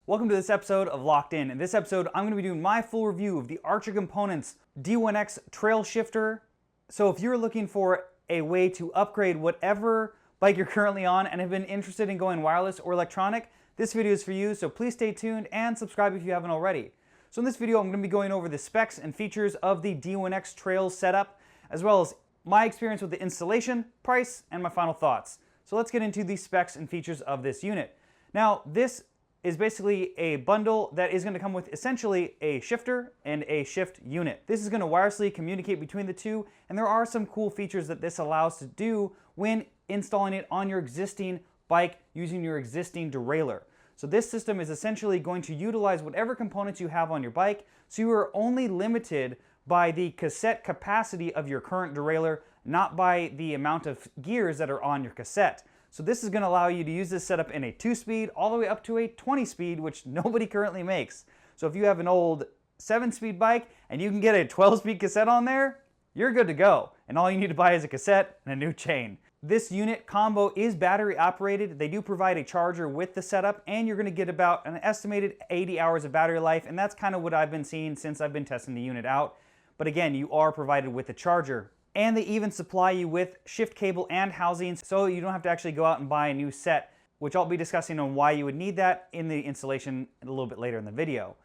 Welcome to this episode of Locked In. In this episode, I'm going to be doing my full review of the Archer Components D1x trail shifter. So if you're looking for a way to upgrade whatever bike you're currently on and have been interested in going wireless or electronic, this video is for you, so please stay tuned and subscribe if you haven't already. So in this video, I'm going to be going over the specs and features of the D1x trail setup, as well as my experience with the installation, price, and my final thoughts. So let's get into the specs and features of this unit. Now, this is basically a bundle that is going to come with essentially a shifter and a shift unit. This is going to wirelessly communicate between the two, and there are some cool features that this allows to do when installing it on your existing bike using your existing derailleur. So this system is essentially going to utilize whatever components you have on your bike, so you are only limited by the cassette capacity of your current derailleur, not by the amount of gears that are on your cassette. So this is going to allow you to use this setup in a 2-speed all the way up to a 20-speed, which nobody currently makes. So if you have an old 7-speed bike and you can get a 12-speed cassette on there, you're good to go. And all you need to buy is a cassette and a new chain. This unit combo is battery operated. They do provide a charger with the setup, and you're going to get about an estimated 80 hours of battery life, and that's kind of what I've been seeing since I've been testing the unit out. But again, you are provided with the charger. And they even supply you with shift cable and housings, so you don't have to actually go out and buy a new set, which I'll be discussing on why you would need that in the installation a little bit later in the video.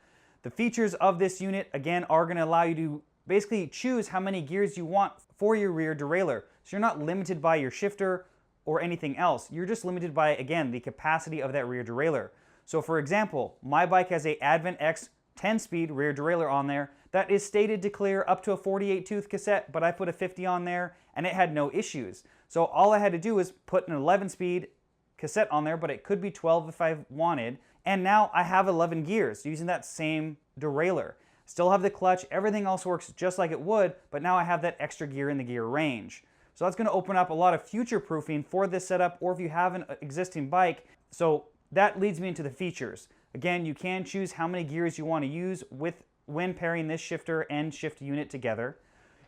The features of this unit, again, are going to allow you to basically choose how many gears you want for your rear derailleur. So you're not limited by your shifter or anything else. You're just limited by, again, the capacity of that rear derailleur. So for example, my bike has a Advent X 10-speed rear derailleur on there that is stated to clear up to a 48-tooth cassette, but I put a 50 on there and it had no issues. So all I had to do was put an 11-speed cassette on there, but it could be 12 if I wanted, and now I have 11 gears using that same derailleur. Still have the clutch, everything else works just like it would, but now I have that extra gear in the gear range. So that's going to open up a lot of future proofing for this setup, or if you have an existing bike. So that leads me into the features. Again, you can choose how many gears you want to use when pairing this shifter and shift unit together.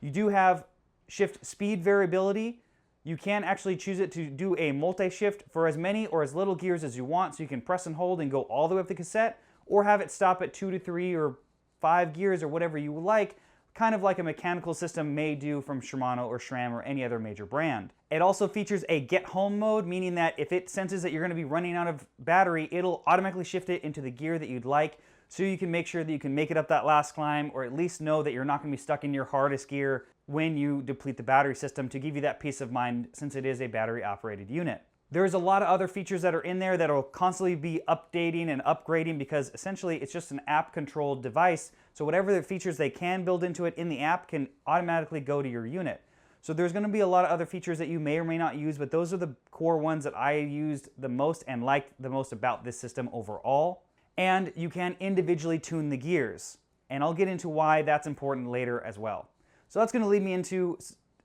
You do have shift speed variability. You can actually choose it to do a multi-shift for as many or as little gears as you want, so you can press and hold and go all the way up the cassette, or have it stop at 2 to 3 or 5 gears or whatever you like, kind of like a mechanical system may do from Shimano or SRAM or any other major brand. It also features a get home mode, meaning that if it senses that you're going to be running out of battery, it'll automatically shift it into the gear that you'd like, so you can make sure that you can make it up that last climb, or at least know that you're not going to be stuck in your hardest gear when you deplete the battery system, to give you that peace of mind since it is a battery operated unit. There's a lot of other features that are in there that will constantly be updating and upgrading, because essentially it's just an app controlled device. So whatever the features they can build into it in the app can automatically go to your unit. So there's going to be a lot of other features that you may or may not use, but those are the core ones that I used the most and liked the most about this system overall. And you can individually tune the gears, and I'll get into why that's important later as well. So that's going to lead me into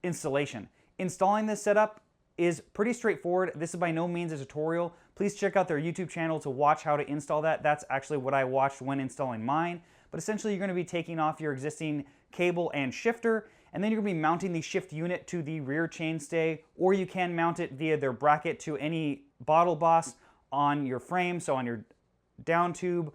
installation. Installing this setup is pretty straightforward. This is by no means a tutorial. Please check out their YouTube channel to watch how to install that. That's actually what I watched when installing mine. But essentially, you're going to be taking off your existing cable and shifter, and then you're going to be mounting the shift unit to the rear chainstay, or you can mount it via their bracket to any bottle boss on your frame, so on your down tube,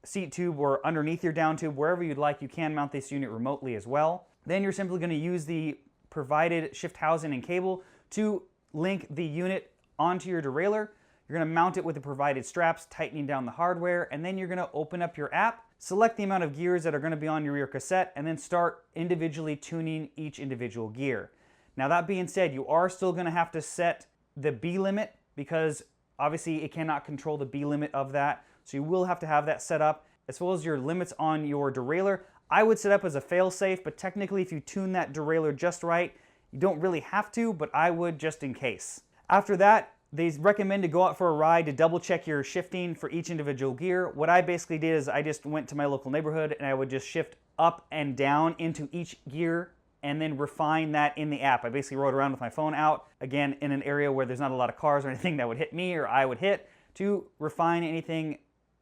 seat tube, or underneath your down tube, wherever you'd like, you can mount this unit remotely as well. Then you're simply going to use the provided shift housing and cable to link the unit onto your derailleur. You're going to mount it with the provided straps, tightening down the hardware, and then you're going to open up your app, select the amount of gears that are going to be on your rear cassette, and then start individually tuning each individual gear. Now that being said, you are still going to have to set the B limit, because obviously it cannot control the B limit of that. So you will have to have that set up, as well as your limits on your derailleur. I would set up as a fail-safe, but technically if you tune that derailleur just right, you don't really have to, but I would just in case. After that, they recommend to go out for a ride to double check your shifting for each individual gear. What I basically did is I just went to my local neighborhood and I would just shift up and down into each gear and then refine that in the app. I basically rode around with my phone out, again, in an area where there's not a lot of cars or anything that would hit me or I would hit, to refine anything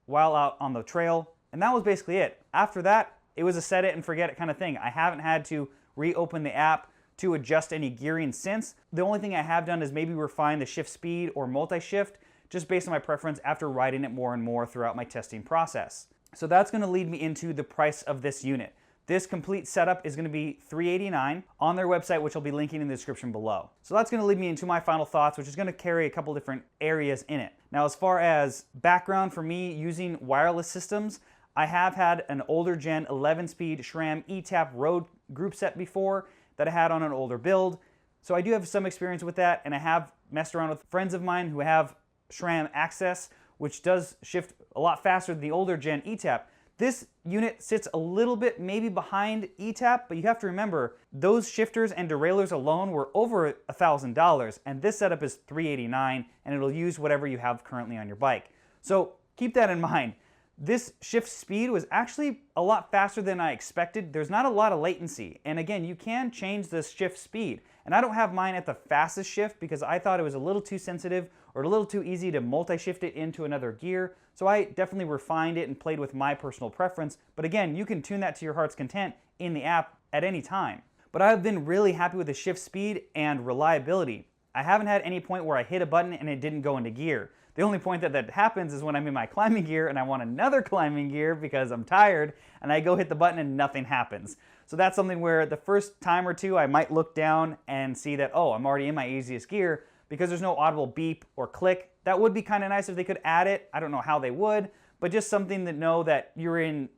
while out on the trail. And that was basically it. After that, it was a set it and forget it kind of thing. I haven't had to reopen the app to adjust any gearing since. The only thing I have done is maybe refine the shift speed or multi-shift just based on my preference after riding it more and more throughout my testing process. So that's going to lead me into the price of this unit. This complete setup is going to be $389 on their website, which I'll be linking in the description below. So that's going to lead me into my final thoughts, which is going to carry a couple different areas in it. Now, as far as background for me using wireless systems, I have had an older gen 11-speed SRAM ETAP Road group set before that I had on an older build. So I do have some experience with that, and I have messed around with friends of mine who have SRAM access, which does shift a lot faster than the older gen ETAP. This unit sits a little bit maybe behind ETAP, but you have to remember those shifters and derailleurs alone were over $1,000, and this setup is $389, and it'll use whatever you have currently on your bike. So keep that in mind. This shift speed was actually a lot faster than I expected. There's not a lot of latency, and again, you can change this shift speed. And I don't have mine at the fastest shift because I thought it was a little too sensitive or a little too easy to multi-shift it into another gear. So I definitely refined it and played with my personal preference. But again, you can tune that to your heart's content in the app at any time. But I've been really happy with the shift speed and reliability. I haven't had any point where I hit a button and it didn't go into gear. The only point that happens is when I'm in my climbing gear and I want another climbing gear because I'm tired, and I go hit the button and nothing happens. So that's something where the first time or two I might look down and see that, oh, I'm already in my easiest gear because there's no audible beep or click. That would be kind of nice if they could add it. I don't know how they would, but just something to know that you're in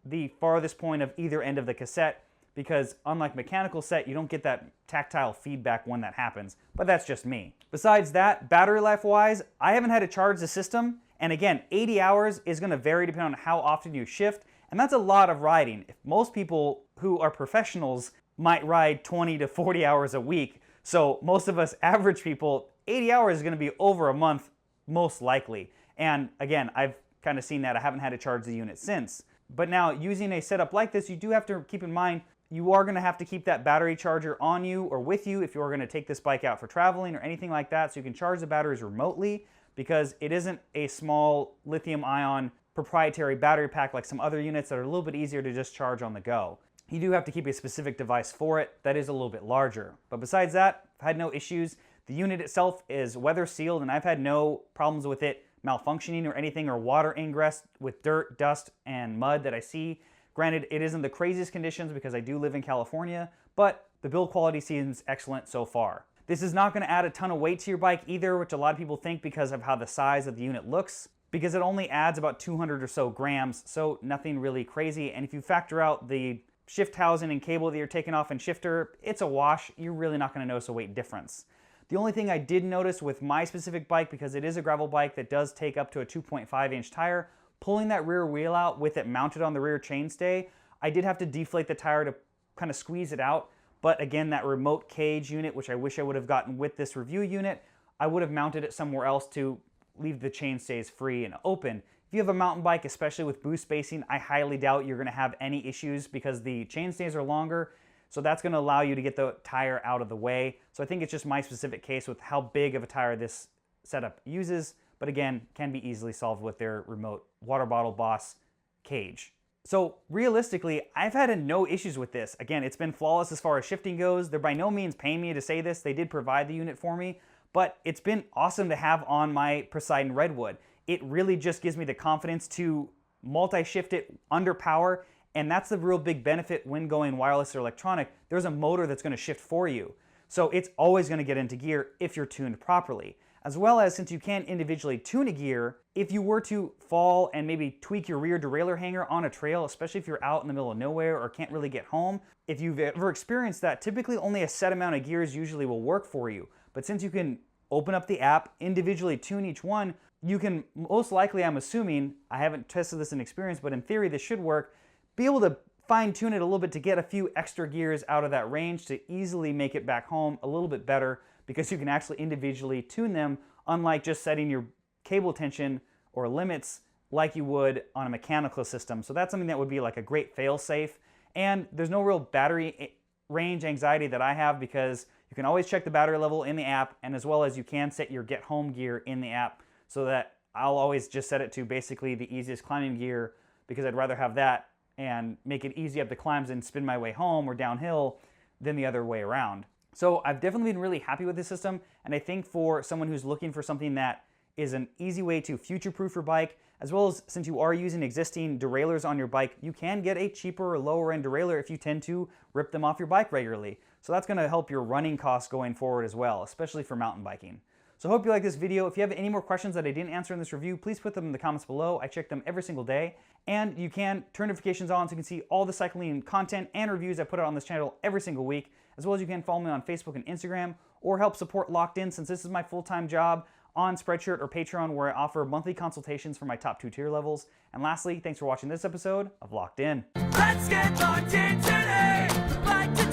the farthest point of either end of the cassette, because unlike mechanical set, you don't get that tactile feedback when that happens, but that's just me. Besides that, battery life wise, I haven't had to charge the system, and again, 80 hours is gonna vary depending on how often you shift, and that's a lot of riding. If most people who are professionals might ride 20 to 40 hours a week, so most of us average people, 80 hours is gonna be over a month, most likely. And again, I've kind of seen that. I haven't had to charge the unit since. But now, using a setup like this, you do have to keep in mind you are going to have to keep that battery charger on you or with you if you're going to take this bike out for traveling or anything like that, so you can charge the batteries remotely, because it isn't a small lithium-ion proprietary battery pack like some other units that are a little bit easier to just charge on the go. You do have to keep a specific device for it that is a little bit larger. But besides that, I've had no issues. The unit itself is weather sealed, and I've had no problems with it malfunctioning or anything, or water ingress with dirt, dust, and mud that I see. Granted, it isn't the craziest conditions because I do live in California, but the build quality seems excellent so far. This is not going to add a ton of weight to your bike either, which a lot of people think because of how the size of the unit looks, because it only adds about 200 or so grams, so nothing really crazy. And if you factor out the shift housing and cable that you're taking off and shifter, it's a wash. You're really not going to notice a weight difference. The only thing I did notice with my specific bike, because it is a gravel bike that does take up to a 2.5-inch tire, pulling that rear wheel out with it mounted on the rear chainstay, I did have to deflate the tire to kind of squeeze it out. But again, that remote cage unit, which I wish I would have gotten with this review unit, I would have mounted it somewhere else to leave the chainstays free and open. If you have a mountain bike, especially with boost spacing, I highly doubt you're going to have any issues because the chainstays are longer. So that's going to allow you to get the tire out of the way. So I think it's just my specific case with how big of a tire this setup uses. But again, can be easily solved with their remote water bottle boss cage. So realistically, I've had no issues with this. Again, it's been flawless as far as shifting goes. They're by no means paying me to say this. They did provide the unit for me, but it's been awesome to have on my Poseidon Redwood. It really just gives me the confidence to multi-shift it under power, and that's the real big benefit when going wireless or electronic. There's a motor that's going to shift for you. So it's always going to get into gear if you're tuned properly. As well as, since you can't individually tune a gear, if you were to fall and maybe tweak your rear derailleur hanger on a trail, especially if you're out in the middle of nowhere or can't really get home, if you've ever experienced that, typically only a set amount of gears usually will work for you. But since you can open up the app, individually tune each one, you can most likely, I'm assuming, I haven't tested this in experience, but in theory this should work, be able to fine tune it a little bit to get a few extra gears out of that range to easily make it back home a little bit better, because you can actually individually tune them, unlike just setting your cable tension or limits like you would on a mechanical system. So that's something that would be like a great fail-safe. And there's no real battery range anxiety that I have, because you can always check the battery level in the app, and as well as you can set your get home gear in the app, so that I'll always just set it to basically the easiest climbing gear, because I'd rather have that and make it easy up the climbs and spin my way home or downhill than the other way around. So I've definitely been really happy with this system, and I think for someone who's looking for something that is an easy way to future-proof your bike, as well as since you are using existing derailleurs on your bike, you can get a cheaper or lower-end derailleur if you tend to rip them off your bike regularly. So that's going to help your running costs going forward as well, especially for mountain biking. So I hope you like this video. If you have any more questions that I didn't answer in this review, please put them in the comments below. I check them every single day. And you can turn notifications on so you can see all the cycling content and reviews I put out on this channel every single week, as well as you can follow me on Facebook and Instagram, or help support Locked In, since this is my full-time job, on Spreadshirt or Pateron, where I offer monthly consultations for my top 2 tier levels. And lastly, thanks for watching this episode of Locked In. Let's get locked in today, like the